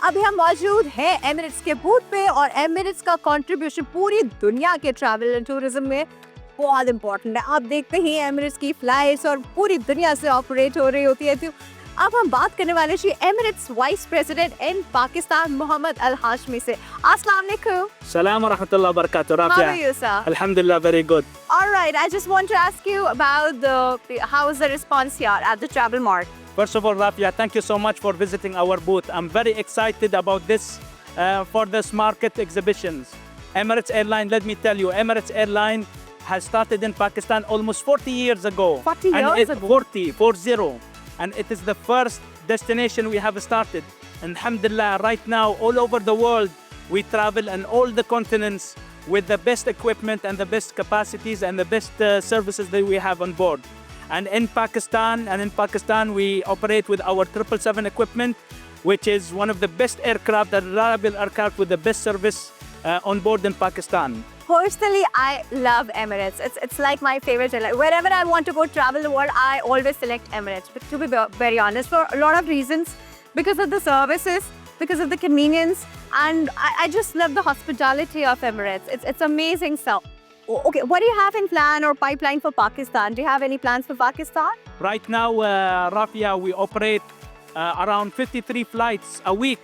अभी हम मौजूद हैं एमिरेट्स के बूथ पे और एमिरेट्स का कंट्रीब्यूशन पूरी दुनिया के ट्रैवल एंड टूरिज्म में बहुत इंपॉर्टेंट है। आप देखते ही एमिरेट्स की फ्लाइट्स और पूरी दुनिया से ऑपरेट हो रही होती है। तो अब हम बात करने वाले हैं Emirates vice president in Pakistan Mohammad अल हाशमी से। अस्सलाम वालेकुम। Salam wa rahmatullahi wa barakatuh. How Rafia. are you, sir? Alhamdulillah, very good. All right, I just want to ask you about how is the response here at the Travel Mart? First of all, Rafia, thank you so much for visiting our booth. I'm very excited about this for this market exhibitions. Emirates Airline, let me tell you, Emirates Airline has started in Pakistan almost 40 years ago. 40 and years it, ago? 40. And it is the first destination we have started. And alhamdulillah, right now, all over the world, we travel in all the continents with the best equipment and the best capacities and the best services that we have on board. And in Pakistan, we operate with our 777 equipment, which is one of the best aircraft, a reliable aircraft with the best service on board in Pakistan. Personally, I love Emirates. It's like my favorite airline. Wherever I want to go travel the world, I always select Emirates. But to be very honest, for a lot of reasons, because of the services, because of the convenience, and I just love the hospitality of Emirates. It's amazing stuff. Okay, what do you have in plan or pipeline for Pakistan? Do you have any plans for Pakistan? Right now, Rafia, we operate around 53 flights a week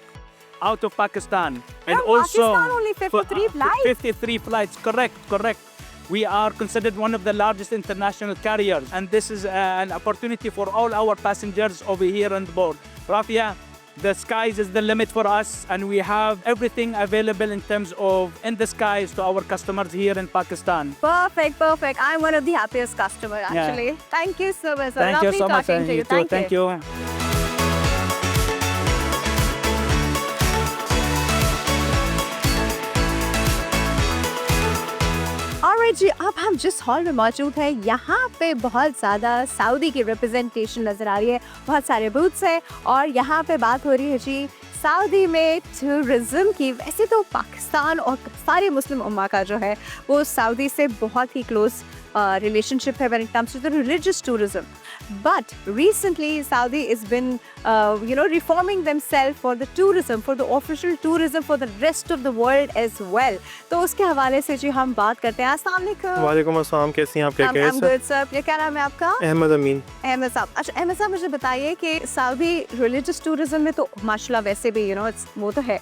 out of Pakistan. And Pakistan only 53 flights? 53 flights, correct. We are considered one of the largest international carriers, and this is an opportunity for all our passengers over here on board. Rafia, the skies is the limit for us, and we have everything available in terms of in the skies to our customers here in Pakistan. Perfect. I'm one of the happiest customers, actually. Yeah. Thank you so much. Thank you Lovely so much. talking to you. Too. Thank you. Alright जी, अब हम जिस hall में मौजूद हैं यहाँ पे बहुत ज़्यादा सऊदी की रिप्रेजेंटेशन नज़र आ रही है। बहुत सारे बूथ्स हैं और यहाँ पे बात हो रही है जी सऊदी में टूरिज़्म की। वैसे तो पाकिस्तान और सारे मुस्लिम उम्मा का जो है वो सऊदी से बहुत ही क्लोज relationship है when it comes to the religious tourism. But recently Saudi has been reforming themselves for the tourism, for the official tourism for the rest of the world as well. तो उसके हवाले से जी हम बात करते हैं। अस्सलाम वालेकुम। वालेकुम अस्सलाम, कैसी हैं आप? I'm good sir। ये क्या नाम है आपका? अहमद अमीन। अहमद साहब। अच्छा अहमद साहब, मुझे बताइए कि सऊदी रिलीजियस टूरिज्म में तो माशाल्लाह वैसे भी वो तो है,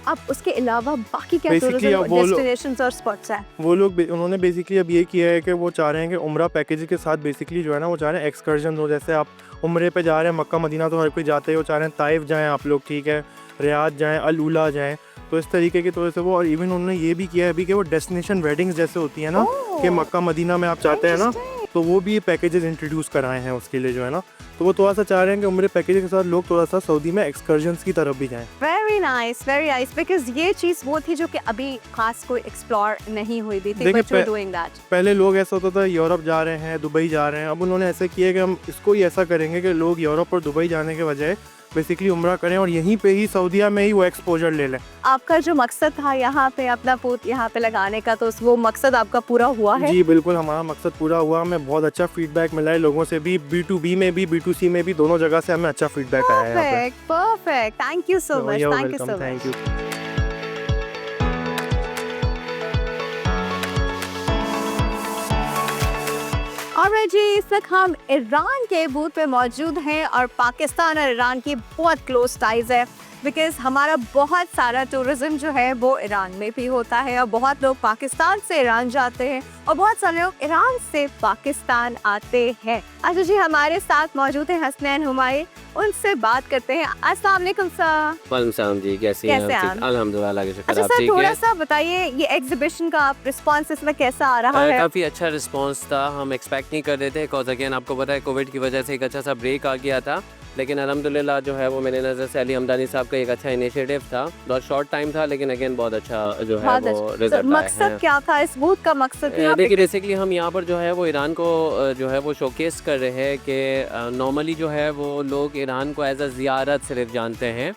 अब उसके अलावा बाकी क्या टूरिज्म डेस्टिनेशंस और स्पॉट्स हैं? वो लोग उन्होंने बेसिकली अब ये किया है कि वो चाह रहे हैं कि उम्रा पैकेज के साथ बेसिकली जो है ना वो चाह रहे हैं एक्सकर्जन हो। जैसे आप उम्रे पे जा रहे हैं, मक्का मदीना तो हर कोई जाते हैं, वो चाह रहे हैं ताइफ जाएँ आप लोग, ठीक है, रियाद जाएँ, अल उला जाएँ, तो इस तरीके की तरह से वो। और इवन उन्होंने ये भी किया है अभी कि वो डेस्टिनेशन वेडिंग्स जैसे होती है ना कि मक्का मदीना में आप चाहते हैं ना, तो वो भी पैकेजेस इंट्रोड्यूस कराए हैं उसके लिए जो है ना। तो वो थोड़ा सा चाह रहे हैं कि उम्रे पैकेज के साथ लोग थोड़ा सा सऊदी में एक्सकर्जन्स की तरफ भी जाएं। वेरी नाइस बिकॉज ये चीज़ वो थी जो कि अभी खास कोई एक्सप्लोर नहीं हुई थी। पहले लोग ऐसा होता था यूरोप जा रहे हैं, दुबई जा रहे हैं। अब उन्होंने ऐसे किया कि हम इसको ही ऐसा करेंगे कि लोग यूरोप और दुबई जाने के बजाय बेसिकली उम्रा करें और यहीं पे ही सऊदीया में ही वो एक्सपोजर ले लें। आपका जो मकसद था यहाँ पे अपना बूथ यहाँ पे लगाने का, तो वो मकसद आपका पूरा हुआ है? जी बिल्कुल, हमारा मकसद पूरा हुआ। हमें बहुत अच्छा फीडबैक मिला है लोगों से भी, B2B में भी B2C में भी, दोनों जगह से हमें अच्छा फीडबैक आया है। Perfect, thank you so much. Thank you. और जी इस वक्त हम ईरान के बूथ पे मौजूद हैं और पाकिस्तान और ईरान की बहुत क्लोज टाइज है, बिकॉज हमारा बहुत सारा टूरिज्म जो है वो ईरान में भी होता है और बहुत लोग पाकिस्तान से ईरान जाते हैं और बहुत सारे लोग ईरान से पाकिस्तान आते हैं। अच्छा जी, हमारे साथ मौजूद हैं हसनैन हुमायूं, उनसे बात करते हैं। अस्सलाम वालेकुम सर। वालेकुम सलाम जी, कैसी हैं आप? अल्हम्दुलिल्लाह के शुक्र। अच्छा सर, थोड़ा सा बताइए ये एग्जीबिशन का रिस्पांस इसमें कैसा आ रहा है? काफ़ी अच्छा रिस्पांस था, हम एक्सपेक्ट नहीं कर रहे थे बिकॉज अगेन आपको पता है कोविड की वजह से एक अच्छा सा ब्रेक आ गया था, लेकिन अल्हम्दुलिल्लाह जो है वो मेरे नज़र से अली हमदानी साहब का एक अच्छा इनिशिएटिव था। बहुत शॉर्ट टाइम था लेकिन अगेन बहुत अच्छा जो है वो रिजल्ट आया है। मकसद क्या था इस बूथ का? मकसद देखिए बेसिकली हम यहाँ पर जो है वो ईरान को जो है वो शोकेस कर रहे हैं कि नॉर्मली जो है वो लोग ईरान को एज अ ज़ियारत सिर्फ जानते हैं।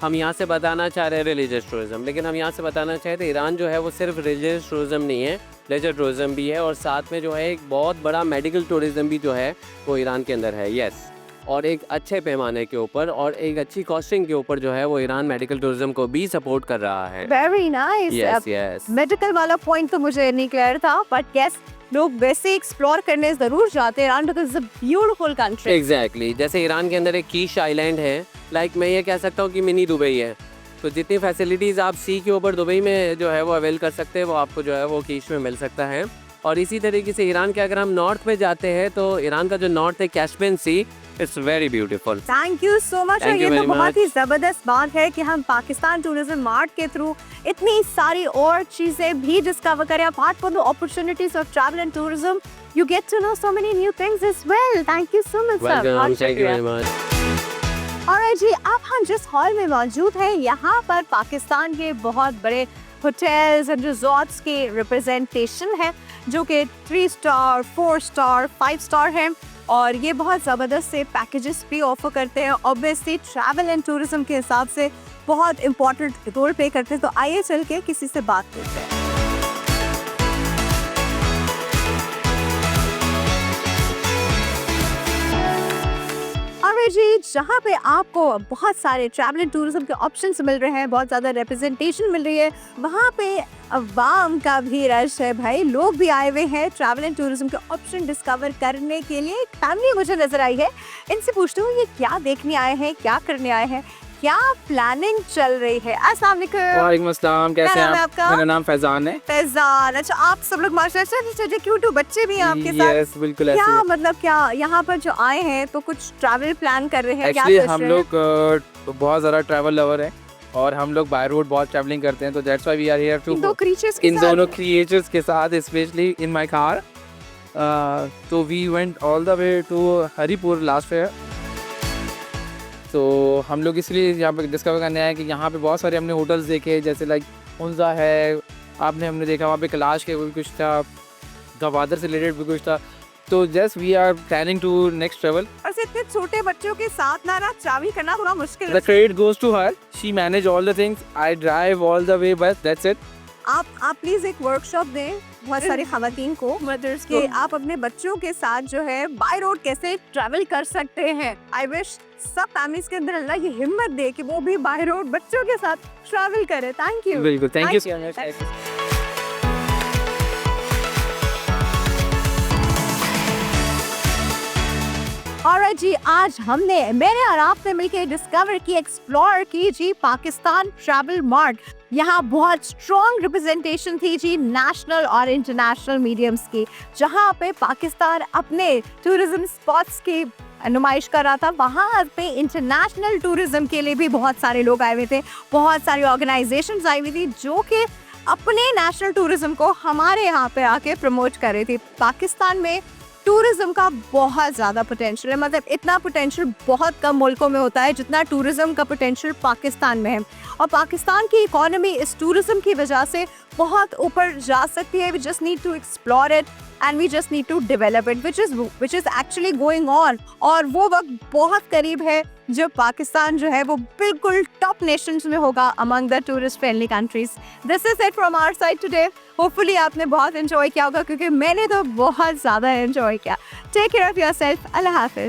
हम यहाँ से बताना चाह रहे हैं रिलीजियस टूरिज़म, लेकिन हम यहाँ से बताना चाहते हैं ईरान जो है वो सिर्फ रिलीजियस टूरिज़म नहीं है, लेजर टूरिज़म भी है और साथ में जो है एक बहुत बड़ा मेडिकल टूरिज़म भी जो है वो ईरान के अंदर है। यस, और एक अच्छे पैमाने के ऊपर और एक अच्छी कॉस्टिंग के ऊपर जो है वो ईरान मेडिकल टूरिज्म को भी सपोर्ट कर रहा है। Very nice. Yes yes. Medical वाला पॉइंट तो मुझे नहीं क्लियर था, बट यस लोग वैसे एक्सप्लोर करने जरूर जाते हैं Iran, because it's a beautiful country. Exactly जैसे ईरान के अंदर एक कीश आइलैंड है, लाइक मैं ये कह सकता हूँ कि मिनी दुबई है। तो जितनी फैसिलिटीज़ आप सी के ऊपर दुबई में जो है वो अवेल कर सकते हैं वो आपको जो है वो कीश में मिल सकता है। और इसी तरीके से ईरान के अगर हम नॉर्थ पे जाते हैं तो ईरान का जो नॉर्थ है Caspian sea, it's very beautiful. Thank you so much. Thank और you ये तो very बहुत much. ही ज़बरदस्त बात है कि हम पाकिस्तान टूरिज्म मार्ट के थ्रू इतनी सारी और चीज़ें भी डिस्कवर करें। Apart from the opportunities of travel and tourism, you get to know so many new things as well. Thank you so much sir. Welcome, thank you very much. और जी अब हम जिस हॉल में मौजूद हैं यहाँ पर पाकिस्तान के बहुत बड़े होटल्स एंड रिजॉर्ट्स के रिप्रेजेंटेशन है, जो कि 3 स्टार 4 स्टार 5 स्टार हैं। और ये बहुत ज़बरदस्त से पैकेजेस भी ऑफर करते हैं। ऑब्वियसली ट्रैवल एंड टूरिज्म के हिसाब से बहुत इंपॉर्टेंट रोल प्ले करते हैं। तो आइए चल के किसी से बात करते हैं। और जी जहाँ पे आपको बहुत सारे ट्रैवल एंड टूरिज्म के ऑप्शंस मिल रहे हैं, बहुत ज़्यादा रिप्रेजेंटेशन मिल रही है, वहाँ पे अवाम का भी रश है भाई। लोग भी आए हुए हैं ट्रैवल एंड टूरिज्म के ऑप्शन डिस्कवर करने के लिए। एक फैमिली मुझे नजर आई है, इनसे पूछती हूँ ये क्या देखने आए हैं, क्या करने आए हैं, क्या प्लानिंग चल रही है। अस्सलाम वालेकुम। वालेकुम अस्सलाम, कैसे क्या हैं नाम है आप? आपका? मेरा नाम फैजान है। फैजान, अच्छा आप सब लोग माशाल्लाह क्यूट बच्चे भी हैं आपके साथ। यस बिल्कुल ऐसे क्या ही। मतलब क्या यहाँ पर जो आए हैं तो कुछ ट्रैवल प्लान कर रहे हैं, क्या एक्चुअली सोच हम रहे हैं? लोग बहुत ज़्यादा ट्रैवल लवर हैं और हम लोग बाय रोड बहुत ट्रैवलिंग करते हैं, तो that's why we are here in दो टू क्रीचर्स के इन साथ। दोनों क्रिएचर्स के साथ, स्पेशली इन माय कार। तो we went all the way to Haripur last fair. तो हम लोग इसलिए यहाँ पे डिस्कवर करने आए कि यहाँ पे बहुत सारे हमने होटल्स देखे, जैसे लाइक उनजा है, हमने देखा वहाँ पे कैलाश के भी कुछ था, गवादर से रिलेटेड भी कुछ था। तो just we are planning to next travel. और इतने छोटे बच्चों के साथ ना ट्रैवल करना थोड़ा मुश्किल द है। Credit goes to her, she manage all the things, I drive all the way, बस दैट्स इट। आप प्लीज एक वर्कशॉप दें बहुत सारी खवातीन को, मदर्स के, आप अपने बच्चों के साथ जो है बाय रोड कैसे ट्रैवल कर सकते हैं। आई विश सब फैमिलीज के अंदर अल्लाह ये हिम्मत दे कि वो भी बाय रोड बच्चों के साथ ट्रैवल करे। Thank you. बिल्कुल, thank you Thank so much. और जी आज मैंने और आपने मिलकर डिस्कवर की, एक्सप्लोर की जी पाकिस्तान ट्रैवल मार्ट। यहाँ बहुत स्ट्रॉन्ग रिप्रेजेंटेशन थी जी नेशनल और इंटरनेशनल मीडियम्स की, जहाँ पे पाकिस्तान अपने टूरिज्म स्पॉट्स की नुमाइश कर रहा था। वहाँ पे इंटरनेशनल टूरिज्म के लिए भी बहुत सारे लोग आए हुए थे, बहुत सारी ऑर्गेनाइजेशंस आई हुई थी जो कि अपने नेशनल टूरिज्म को हमारे यहाँ पे आके प्रमोट कर रही थी। पाकिस्तान में टूरिज्म का बहुत ज़्यादा पोटेंशियल है, मतलब इतना पोटेंशियल बहुत कम मुल्कों में होता है जितना टूरिज्म का पोटेंशियल पाकिस्तान में है। और पाकिस्तान की इकोनॉमी इस टूरिज्म की वजह से बहुत ऊपर जा सकती है। We just need to explore it and we just need to develop it, which is actually going on. और वो वक्त बहुत करीब है जब पाकिस्तान जो है वो बिल्कुल टॉप नेशंस में होगा among the tourist friendly countries. This is it from our side today. Hopefully आपने बहुत एंजॉय किया होगा, क्योंकि मैंने तो बहुत ज़्यादा एंजॉय किया। Take care of yourself. अल्लाह हाफिज़।